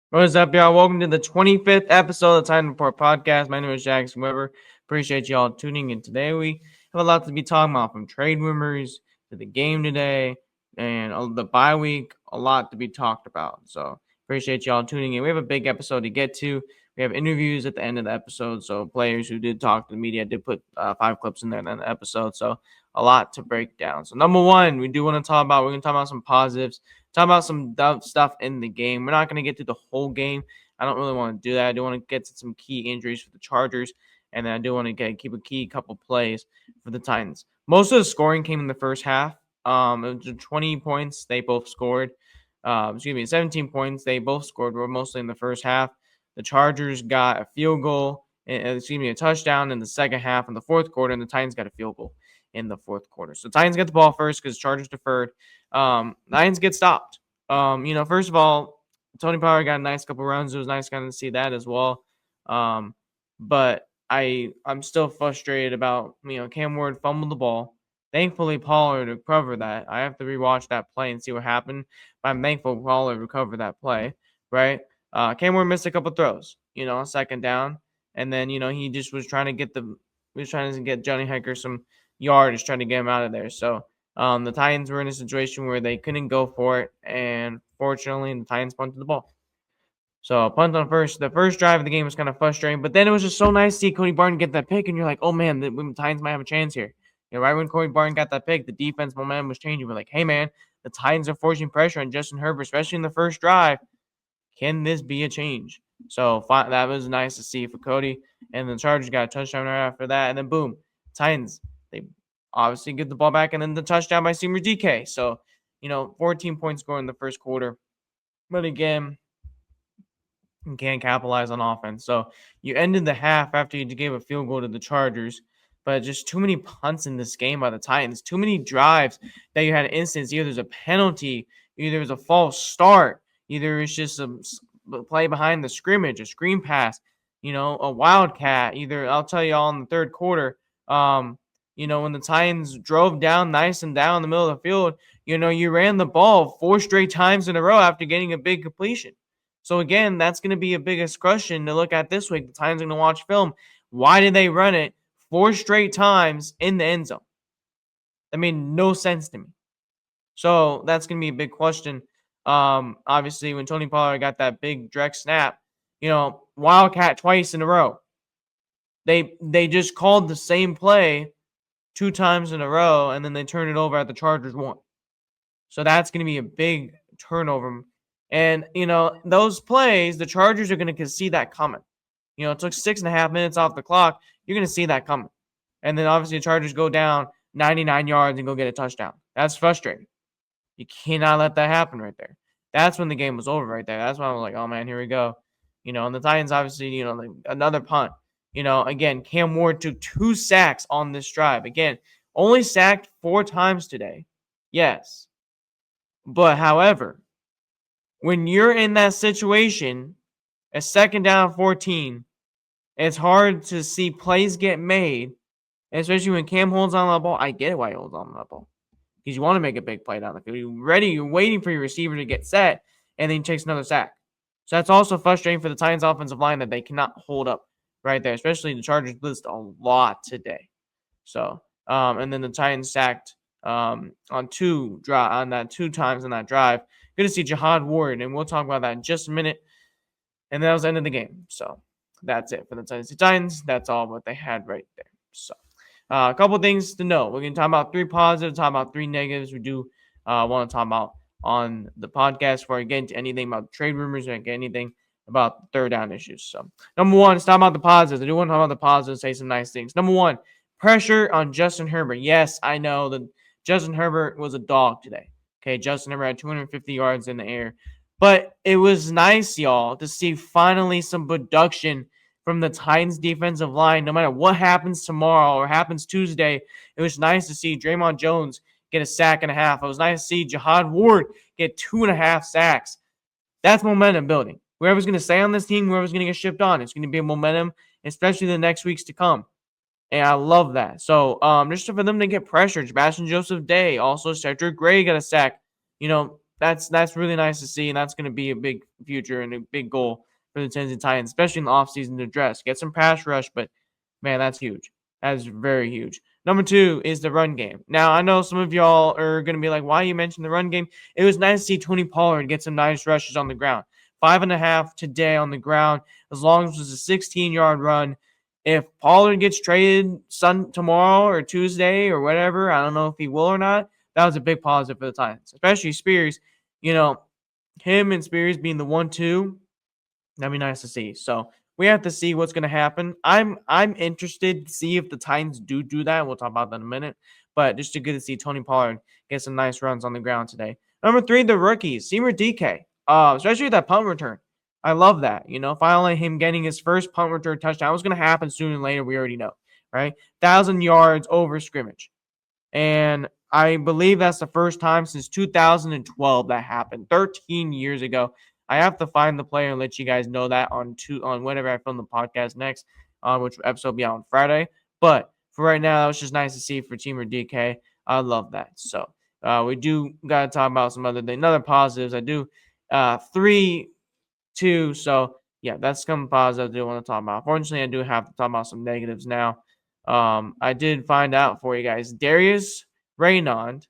What is up, y'all? Welcome to the 25th episode of the Time Report podcast. My name is Jackson Weber. Appreciate y'all tuning in today. We have a lot to be talking about, from trade rumors to the game today and the bye week. A lot to be talked about. So appreciate y'all tuning in. We have a big episode to get to. We have interviews at the end of the episode. So players who did talk to the media did put 5 clips in there in the episode. So a lot to break down. So number one, we're going to talk about some positives. Talk about some stuff in the game. We're not going to get to the whole game. I don't really want to do that. I do want to get to some key injuries for the Chargers, and then I do want to keep a key couple plays for the Titans. Most of the scoring came in the first half. It was 20 points. They both scored. 17 points. They both scored. Were mostly in the first half. The Chargers got a field goal, a touchdown in the second half in the fourth quarter, and the Titans got a field goal in the fourth quarter. So Titans get the ball first because Chargers deferred. Titans get stopped. First of all, Tony Pollard got a nice couple runs. It was nice kind of to see that as well. But I'm still frustrated about, Cam Ward fumbled the ball. Thankfully, Pollard recovered that. I have to rewatch that play and see what happened. But I'm thankful Pollard recovered that play, right? Cam Ward missed a couple throws, second down. And then, he just was trying to get Johnny Hekker some yardage, trying to get him out of there. So the Titans were in a situation where they couldn't go for it, and fortunately, the Titans punted the ball. So punt on first. The first drive of the game was kind of frustrating, but then it was just so nice to see Cody Barton get that pick, and you're like, oh man, the Titans might have a chance here. Right when Cody Barton got that pick, the defense momentum was changing. We're like, hey man, the Titans are forcing pressure on Justin Herbert, especially in the first drive. Can this be a change? So that was nice to see for Cody, and the Chargers got a touchdown right after that, and then boom, Titans, they obviously get the ball back, and then the touchdown by Chimere Dike. So, 14 points scored in the first quarter. But again, you can't capitalize on offense. So you ended the half after you gave a field goal to the Chargers, but just too many punts in this game by the Titans. Too many drives that you had an instance. Either there's a penalty, either there's a false start, either it's just a play behind the scrimmage, a screen pass, a wildcat. Either I'll tell you all in the third quarter, when the Titans drove down nice and down the middle of the field, you ran the ball 4 straight times in a row after getting a big completion. So again, that's going to be a biggest question to look at this week. The Titans are going to watch film. Why did they run it 4 straight times in the end zone? That made no sense to me. So that's going to be a big question. Obviously, when Tony Pollard got that big direct snap, wildcat twice in a row. They just called the same play 2 times in a row, and then they turned it over at the Chargers 1. So that's going to be a big turnover. And, those plays, the Chargers are going to see that coming. It took 6.5 minutes off the clock. You're going to see that coming. And then obviously the Chargers go down 99 yards and go get a touchdown. That's frustrating. You cannot let that happen right there. That's when the game was over right there. That's when I was like, oh, man, here we go. And the Titans obviously, another punt. Again, Cam Ward took 2 sacks on this drive. Again, only sacked 4 times today. Yes. But, however, when you're in that situation, a second down 14, it's hard to see plays get made, especially when Cam holds on to the ball. I get it why he holds on to the ball. Because you want to make a big play down the field. You're waiting for your receiver to get set, and then he takes another sack. So that's also frustrating for the Titans offensive line that they cannot hold up right there, especially the Chargers blitzed a lot today. So, and then the Titans sacked on 2 times on that drive. Good to see Jihad Ward, and we'll talk about that in just a minute. And that was the end of the game. So that's it for the Titans. That's all what they had right there. So a couple things to know. We're going to talk about 3 positives, talk about 3 negatives. We do want to talk about on the podcast before I get into anything about trade rumors or get anything about third down issues. So number one, let's talk about the positives. I do want to talk about the positives, say some nice things. Number one, pressure on Justin Herbert. Yes, I know that Justin Herbert was a dog today. Okay, Justin Herbert had 250 yards in the air. But it was nice, y'all, to see finally some production from the Titans defensive line. No matter what happens tomorrow or happens Tuesday, it was nice to see Draymond Jones get a sack and a half. It was nice to see Jihad Ward get 2.5 sacks. That's momentum building. Whoever's going to stay on this team, whoever's going to get shipped on, it's going to be a momentum, especially the next weeks to come. And I love that. So just for them to get pressure, Sebastian Joseph Day, also Cedric Gray got a sack. that's really nice to see, and that's going to be a big future and a big goal for the Tennessee Titans, especially in the offseason to address. Get some pass rush, but man, that's huge. That's very huge. Number two is the run game. Now, I know some of y'all are going to be like, why you mentioned the run game? It was nice to see Tony Pollard get some nice rushes on the ground. 5.5 today on the ground, as long as it was a 16-yard run. If Pollard gets traded tomorrow or Tuesday or whatever, I don't know if he will or not, that was a big positive for the Titans, especially Spears. You know, him and Spears being the 1-2, that'd be nice to see. So we have to see what's going to happen. I'm interested to see if the Titans do that. We'll talk about that in a minute. But just good to see Tony Pollard get some nice runs on the ground today. Number three, the rookies, Chimere Dike, especially that punt return. I love that. Finally him getting his first punt return touchdown. It was going to happen sooner than later. We already know, right? 1,000 yards over scrimmage. And I believe that's the first time since 2012 that happened, 13 years ago. I have to find the player and let you guys know that on whenever I film the podcast next, which episode will be out on Friday. But for right now, that was just nice to see for Chimere Dike. I love that. So we do got to talk about some other things, other positives. I do 3-2. So yeah, that's some positives I do want to talk about. Unfortunately, I do have to talk about some negatives now. I did find out for you guys. Darius Raynaud,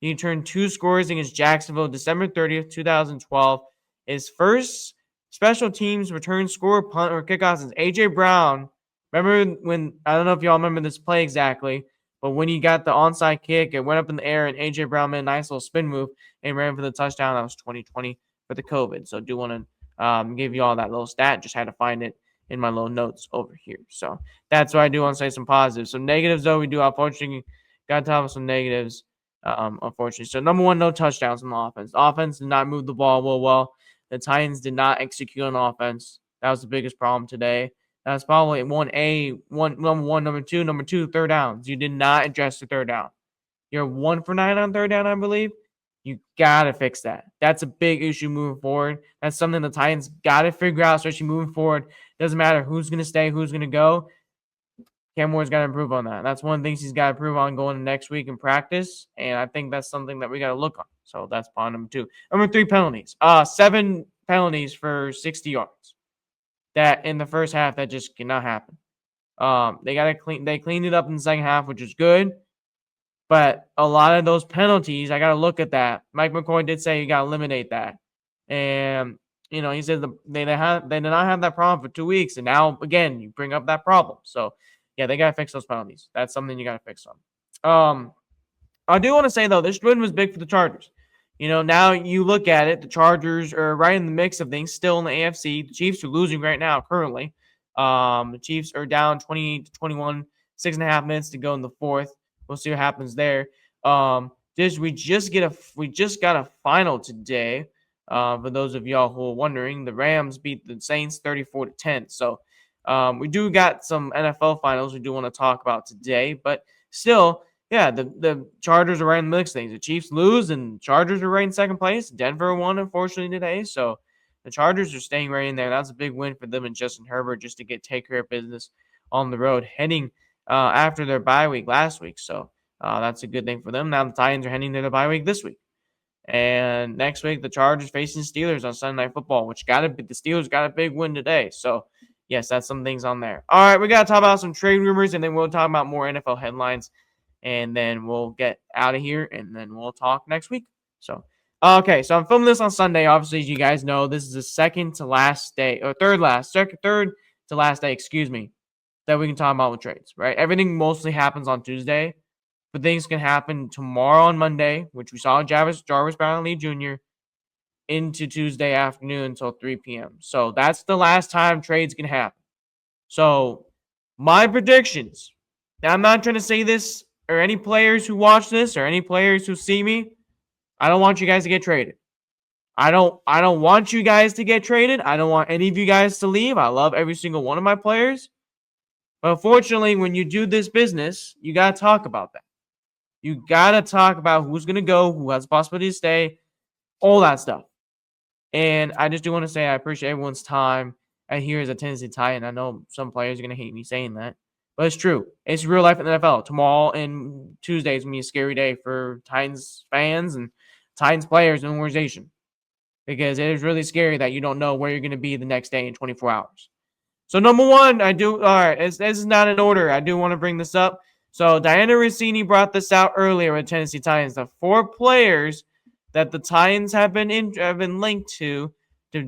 he turned 2 scores against Jacksonville December 30th, 2012. His first special teams return score, punt, or kickoff since A.J. Brown. Remember when, I don't know if y'all remember this play exactly, but when he got the onside kick, it went up in the air, and A.J. Brown made a nice little spin move and ran for the touchdown. That was 2020 for the COVID. So I do want to give you all that little stat. Just had to find it in my little notes over here. So that's why I do want to say some positives. Some negatives, though, we do unfortunately got to talk about some negatives, unfortunately. So number one, no touchdowns on the offense. The offense did not move the ball well. The Titans did not execute on offense. That was the biggest problem today. That's probably number one, number two, third downs. You did not address the third down. You're 1 for 9 on third down, I believe. You got to fix that. That's a big issue moving forward. That's something the Titans got to figure out, especially moving forward. Doesn't matter who's going to stay, who's going to go. Cam Ward's got to improve on that. That's one of the things he's got to improve on going to next week in practice, and I think that's something that we got to look on. So that's point number two. Number three, penalties. 7 penalties for 60 yards. That in the first half, that just cannot happen. They cleaned it up in the second half, which is good. But a lot of those penalties, I got to look at that. Mike McCoy did say you got to eliminate that. And, he said they did not have that problem for 2 weeks. And now, again, you bring up that problem. So, yeah, they got to fix those penalties. That's something you got to fix on. I do want to say, though, this win was big for the Chargers. Now you look at it, the Chargers are right in the mix of things, still in the AFC. The Chiefs are losing right now, currently. The Chiefs are down 28-21, 6.5 minutes to go in the fourth. We'll see what happens there. We just got a final today. For those of y'all who are wondering, the Rams beat the Saints 34-10. So we do got some NFL finals we do want to talk about today, but still. Yeah, the Chargers are right in the mix of things. The Chiefs lose, and Chargers are right in second place. Denver won, unfortunately, today. So the Chargers are staying right in there. That's a big win for them and Justin Herbert just to take care of business on the road, heading after their bye week last week. So that's a good thing for them. Now the Titans are heading to their bye week this week. And next week, the Chargers facing Steelers on Sunday Night Football, the Steelers got a big win today. So, yes, that's some things on there. All right, we got to talk about some trade rumors, and then we'll talk about more NFL headlines. And then we'll get out of here, and then we'll talk next week. So, okay, so I'm filming this on Sunday. Obviously, as you guys know, this is the third to last day, that we can talk about with trades, right? Everything mostly happens on Tuesday, but things can happen tomorrow on Monday, which we saw Jarvis Brownlee Jr., into Tuesday afternoon until 3 p.m. So that's the last time trades can happen. So my predictions, now I'm not trying to say this, or any players who watch this, or any players who see me, I don't want you guys to get traded. I don't want you guys to get traded. I don't want any of you guys to leave. I love every single one of my players. But unfortunately, when you do this business, you got to talk about that. You got to talk about who's going to go, who has the possibility to stay, all that stuff. And I just do want to say I appreciate everyone's time. And here is a Tennessee Titan. I know some players are going to hate me saying that. But it's true. It's real life in the NFL. Tomorrow and Tuesday is going to be a scary day for Titans fans and Titans players and organization, because it is really scary that you don't know where you're going to be the next day in 24 hours. So number one, all right, this is not in order. I do want to bring this up. So Diana Rossini brought this out earlier with Tennessee Titans. The 4 players that the Titans have been linked to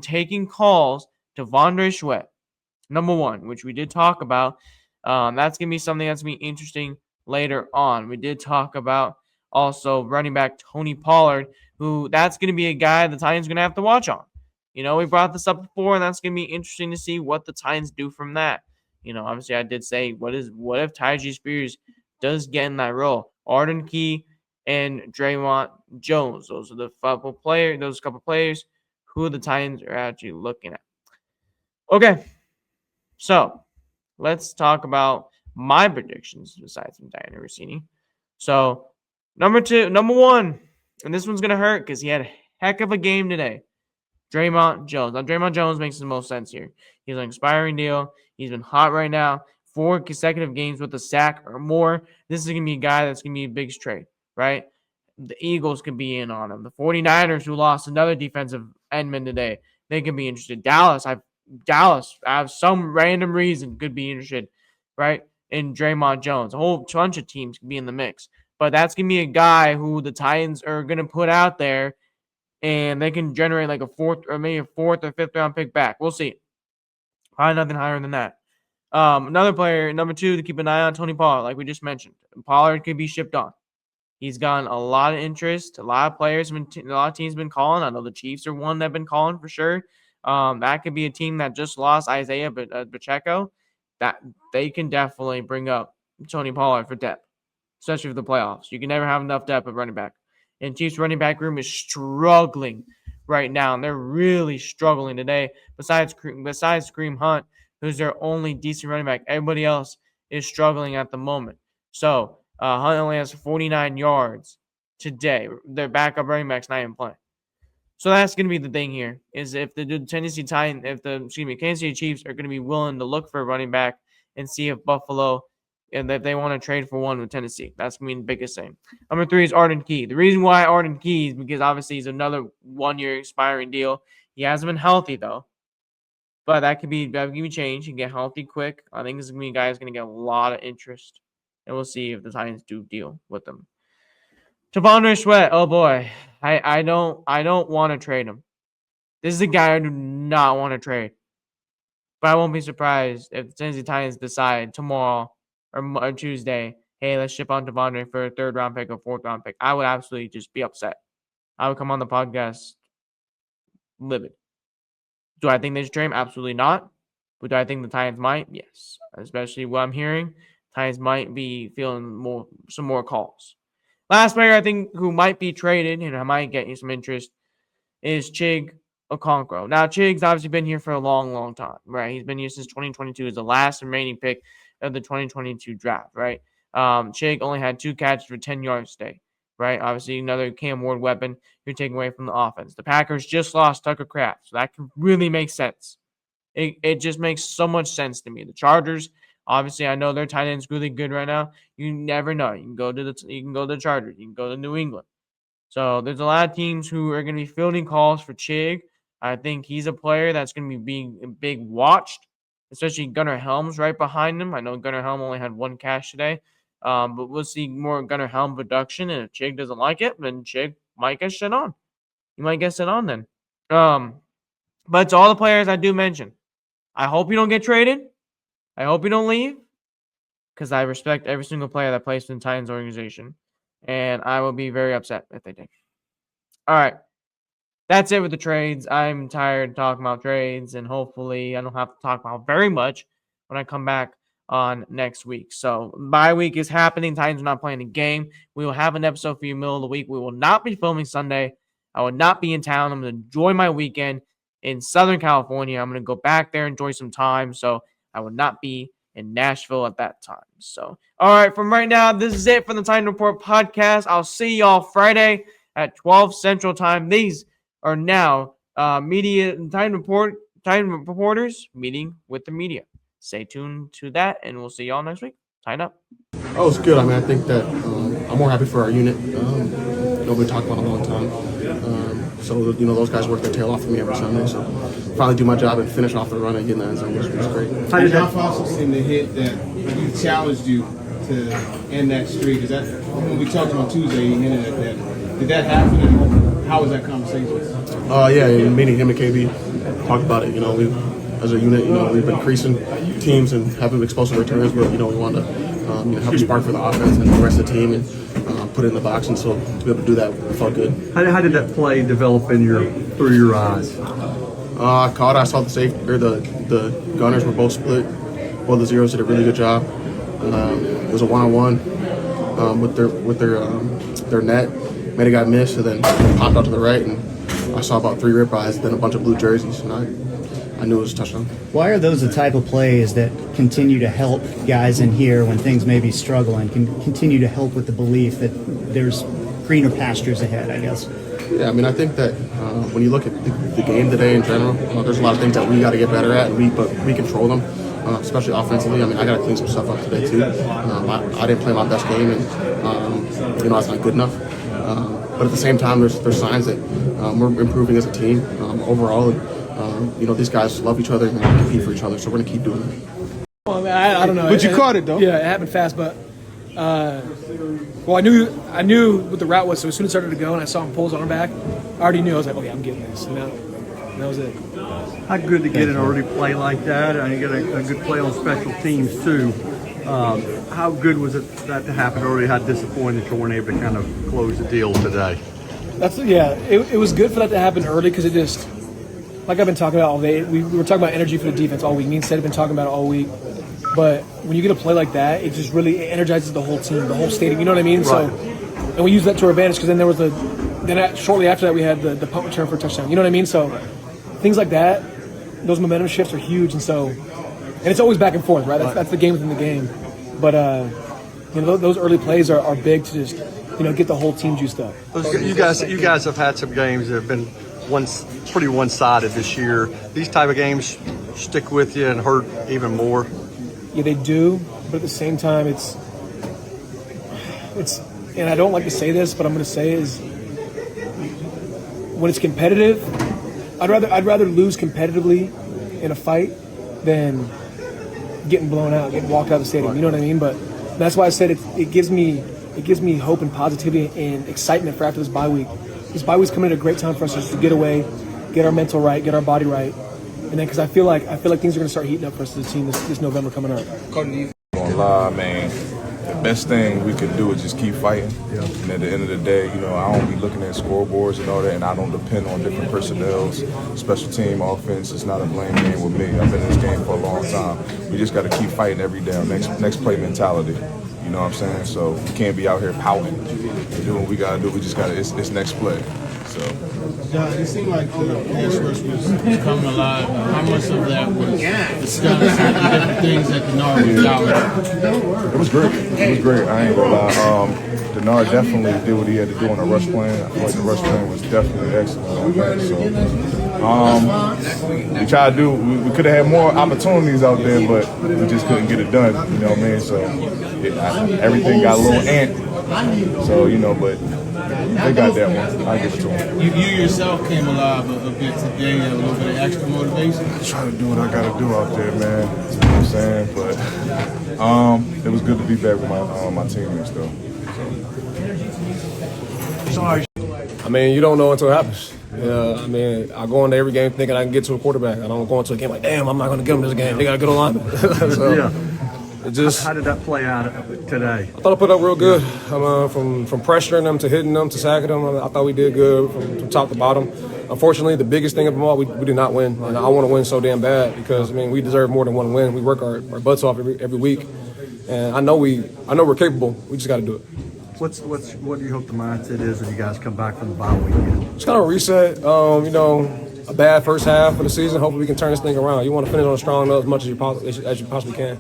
taking calls to Vondre Sweat. Number one, which we did talk about. That's going to be something that's going to be interesting later on. We did talk about also running back Tony Pollard, who that's going to be a guy the Titans are going to have to watch on. We brought this up before, and that's going to be interesting to see what the Titans do from that. Obviously, I did say, what if Tyjae Spears does get in that role? Arden Key and Draymond Jones. Those are the couple players who the Titans are actually looking at. Okay, so let's talk about my predictions besides from Diana Rossini. So number one, and this one's going to hurt because he had a heck of a game today. Draymond Jones. Now, Draymond Jones makes the most sense here. He's an expiring deal. He's been hot right now. 4 consecutive games with a sack or more. This is going to be a guy that's going to be a big trade, right? The Eagles could be in on him. The 49ers, who lost another defensive endman today, they could be interested. Dallas, I have some random reason, could be interested, right, in Draymond Jones. A whole bunch of teams could be in the mix. But that's going to be a guy who the Titans are going to put out there, and they can generate like a 4th or 5th round pick back. We'll see. Probably nothing higher than that. Another player, number 2, to keep an eye on, Tony Pollard, like we just mentioned. Pollard could be shipped on. He's gotten a lot of interest. A lot of players, a lot of teams have been calling. I know the Chiefs are one that have been calling for sure. That could be a team that just lost Isaiah Pacheco. That they can definitely bring up Tony Pollard for depth, especially for the playoffs. You can never have enough depth at running back. And Chiefs running back room is struggling right now, and they're really struggling today. Besides Kareem Hunt, who's their only decent running back, everybody else is struggling at the moment. So Hunt only has 49 yards today. Their backup running back's not even playing. So that's going to be the thing here, is if the Kansas City Chiefs are going to be willing to look for a running back and see if Buffalo, and if they want to trade for one with Tennessee. That's going to be the biggest thing. Number 3 is Arden Key. The reason why Arden Key is because obviously he's another 1-year expiring deal. He hasn't been healthy, though. But that could be changed. He can get healthy quick. I think this is going to be a guy who's going to get a lot of interest. And we'll see if the Titans do deal with them. Vondre Sweat, oh boy. I don't want to trade him. This is a guy I do not want to trade. But I won't be surprised if the Tennessee Titans decide tomorrow or Tuesday, hey, let's ship on Vondre for a 3rd round pick or 4th round pick. I would absolutely just be upset. I would come on the podcast livid. Do I think they should trade him? Absolutely not. But do I think the Titans might? Yes. Especially what I'm hearing. Titans might be feeling some more calls. Last player I think who might be traded, and I might get you some interest, is Chig Okonkwo. Now, Chig's obviously been here for a long, long time, right? He's been here since 2022 as the last remaining pick of the 2022 draft, right? Chig only had 2 catches for 10 yards today, right? Obviously, another Cam Ward weapon you're taking away from the offense. The Packers just lost Tucker Kraft, so that can really make sense. It just makes so much sense to me. The Chargers, obviously, I know their tight end's really good right now. You never know. You can go to the Chargers. You can go to New England. So there's a lot of teams who are going to be fielding calls for Chig. I think he's a player that's going to be being big watched, especially Gunnar Helms right behind him. I know Gunnar Helm only had 1 catch today, but we'll see more Gunnar Helm production. And if Chig doesn't like it, then Chig might get shit on. You might get shit on then. But to all the players I do mention, I hope you don't get traded. I hope you don't leave, because I respect every single player that plays in the Titans organization, and I will be very upset if they did. All right. That's it with the trades. I'm tired of talking about trades, and hopefully I don't have to talk about very much when I come back on next week. So bye week is happening. Titans are not playing a game. We will have an episode for you middle of the week. We will not be filming Sunday. I will not be in town. I'm going to enjoy my weekend in Southern California. I'm going to go back there, enjoy some time. So I will not be in Nashville at that time. So, all right, from right now, this is it for the Titan Report podcast. I'll see y'all Friday at 12 Central Time. These are now Titan reporters meeting with the media. Stay tuned to that, and we'll see y'all next week. Tighten up. Oh, it's good. I mean, I think that I'm more happy for our unit. nobody talked about in a long time. So those guys work their tail off for me every Sunday. So finally do my job and finish off the run and get in the end zone was great. How did that also seem to hit that he challenged you to end that streak? Is that when we talked on Tuesday? He hinted at that. Did that happen? And how was that conversation? Yeah, meeting him and KB, talked about it. We, as a unit, we've been increasing teams and having explosive returns, but we wanted to have a spark for the offense and the rest of the team and put it in the box. And so to be able to do that, it felt good. How did that play develop through your eyes? I caught. I saw the gunners were both split. Both the zeros did a really good job. It was a one-on-one with their net. Made a guy miss, and then popped out to the right, and I saw about 3 ribeyes, then a bunch of blue jerseys, and I knew it was a touchdown. Why are those the type of plays that continue to help guys in here when things may be struggling, can continue to help with the belief that there's greener pastures ahead, I guess? Yeah, I think that when you look at the game today in general, there's a lot of things that we got to get better at, but we control them, especially offensively. I got to clean some stuff up today too. I didn't play my best game, and that's not good enough. But at the same time, there's signs that we're improving as a team overall. And, these guys love each other and compete for each other, so we're going to keep doing it. Well, I don't know. But you caught it, though. Yeah, it happened fast, but I knew what the route was, so as soon as it started to go and I saw him pull his arm back, I already knew. I was like, oh, yeah, I'm getting this. And that was it. How good to get an early play like that, and you get a good play on special teams, too. How good was it that to happen early? How disappointed you weren't able to kind of close the deal today? It was good for that to happen early because it just, like I've been talking about all day, we were talking about energy for the defense all week. Me and Seth have been talking about it all week. But when you get a play like that, it just really energizes the whole team, the whole stadium. You know what I mean? Right. So, and we used that to our advantage because then there was shortly after that we had the punt return for a touchdown. You know what I mean? So things like that, those momentum shifts are huge, and it's always back and forth, right? That's the game within the game. But those early plays are big to just get the whole team juiced up. You guys have had some games that have been pretty one-sided this year. These type of games stick with you and hurt even more. Yeah, they do, but at the same time, it's, and I don't like to say this, but I'm going to say is, when it's competitive, I'd rather lose competitively in a fight than getting blown out, getting walked out of the stadium. You know what I mean? But that's why I said it gives me hope and positivity and excitement for after this bye week. This bye week's coming at a great time for us just to get away, get our mental right, get our body right. And then, because I feel like things are going to start heating up for us as a team this November coming up. Gonna lie, man. The best thing we could do is just keep fighting. Yeah. And at the end of the day, I don't be looking at scoreboards and all that, and I don't depend on different personnels. Special team, offense, it's not a blame game with me. I've been in this game for a long time. We just got to keep fighting every day. Next play mentality. You know what I'm saying? So we can't be out here pouting. We're doing what we got to do. We just got to. It's next play. So. John, it seemed like the pass rush was coming alive. How much of that was discussed and different things that Denard was out? It was great. It was great. I ain't gonna lie. Denard definitely did what he had to do on the rush plan. I feel like the rush plan was definitely excellent. So, we tried to do. We could have had more opportunities out there, but we just couldn't get it done. You know what I mean? So everything got a little ant. So but. They got that one. I'll give it to them. You yourself came alive a bit today, a little bit of extra motivation. Trying to do what I got to do out there, man. You know what I'm saying? But it was good to be back with my teammates, though. Sorry. You don't know until it happens. I go into every game thinking I can get to a quarterback. I don't go into a game like, damn, I'm not going to get them this game. They got a good alignment. So, yeah. How did that play out today? I thought I put up real good. From pressuring them to hitting them to sacking them, I thought we did good from top to bottom. Unfortunately, the biggest thing of them all, we did not win. And I want to win so damn bad because we deserve more than one win. We work our butts off every week, and I know we're capable. We just got to do it. What do you hope the mindset is when you guys come back from the bye week? Just kind of reset. A bad first half of the season. Hopefully, we can turn this thing around. You want to finish on a strong note as much as you possibly can.